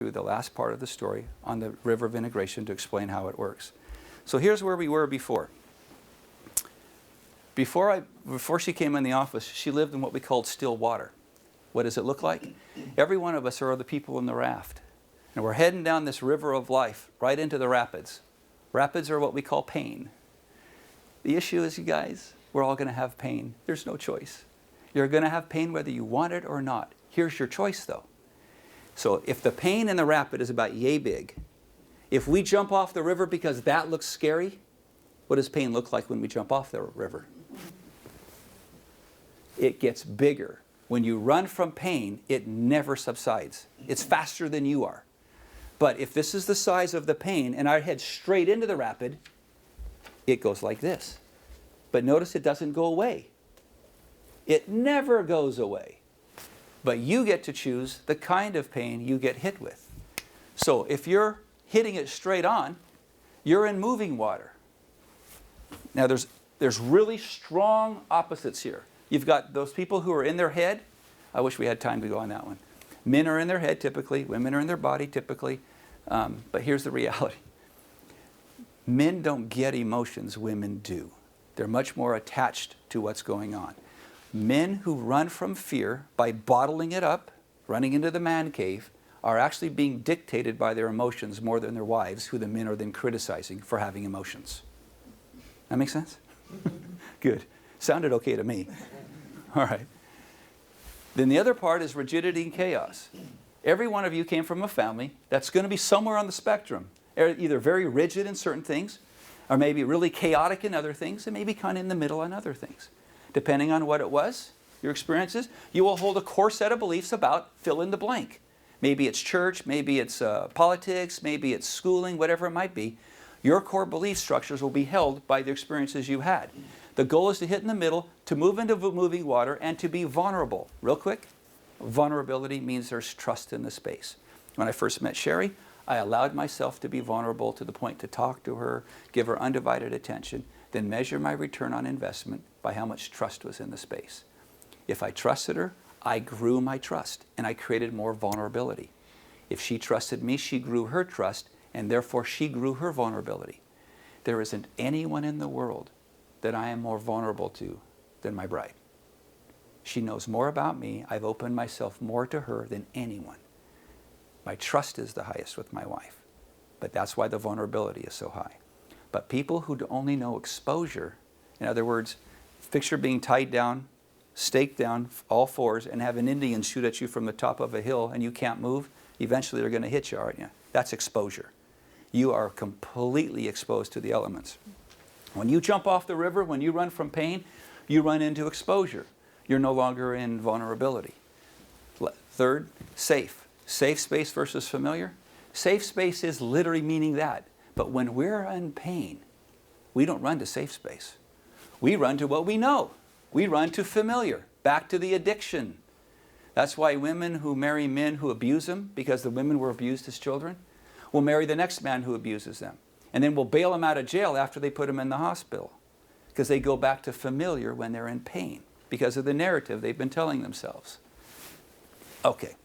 through the last part of the story on the river of integration to explain how it works. So here's where we were before. Before she came in the office, she lived in what we called still water. What does it look like? Every one of us are the people in the raft. And we're heading down this river of life right into the rapids. Rapids are what we call pain. The issue is, you guys, we're all going to have pain. There's no choice. You're going to have pain whether you want it or not. Here's your choice, though. So if the pain in the rapid is about yay big, if we jump off the river because that looks scary, what does pain look like when we jump off the river? It gets bigger. When you run from pain, it never subsides. It's faster than you are. But if this is the size of the pain and I head straight into the rapid, it goes like this. But notice it doesn't go away. It never goes away. But you get to choose the kind of pain you get hit with. So if you're hitting it straight on, you're in moving water. Now there's really strong opposites here. You've got those people who are in their head. I wish we had time to go on that one. Men are in their head typically. Women are in their body typically. But here's the reality. Men don't get emotions, women do. They're much more attached to what's going on. Men who run from fear by bottling it up, running into the man cave, are actually being dictated by their emotions more than their wives, who the men are then criticizing for having emotions. That make sense? Good. Sounded okay to me. All right. Then the other part is rigidity and chaos. Every one of you came from a family that's going to be somewhere on the spectrum, either very rigid in certain things, or maybe really chaotic in other things, and maybe kind of in the middle on other things. Depending on what it was, your experiences, you will hold a core set of beliefs about fill in the blank. Maybe it's church, maybe it's politics, maybe it's schooling, whatever it might be. Your core belief structures will be held by the experiences you had. The goal is to hit in the middle, to move into moving water, and to be vulnerable. Real quick, vulnerability means there's trust in the space. When I first met Sherry, I allowed myself to be vulnerable to the point to talk to her, give her undivided attention, then measure my return on investment by how much trust was in the space. If I trusted her, I grew my trust, and I created more vulnerability. If she trusted me, she grew her trust, and therefore she grew her vulnerability. There isn't anyone in the world that I am more vulnerable to than my bride. She knows more about me. I've opened myself more to her than anyone. My trust is the highest with my wife, but that's why the vulnerability is so high. But people who only know exposure, in other words, picture being tied down, staked down, all fours, and have an Indian shoot at you from the top of a hill and you can't move, eventually they're going to hit you, aren't you? That's exposure. You are completely exposed to the elements. When you jump off the river, when you run from pain, you run into exposure. You're no longer in vulnerability. Third, safe. Safe space versus familiar. Safe space is literally meaning that. But when we're in pain, we don't run to safe space. We run to what we know. We run to familiar, back to the addiction. That's why women who marry men who abuse them, because the women were abused as children, will marry the next man who abuses them. And then will bail them out of jail after they put them in the hospital. Because they go back to familiar when they're in pain, because of the narrative they've been telling themselves. Okay.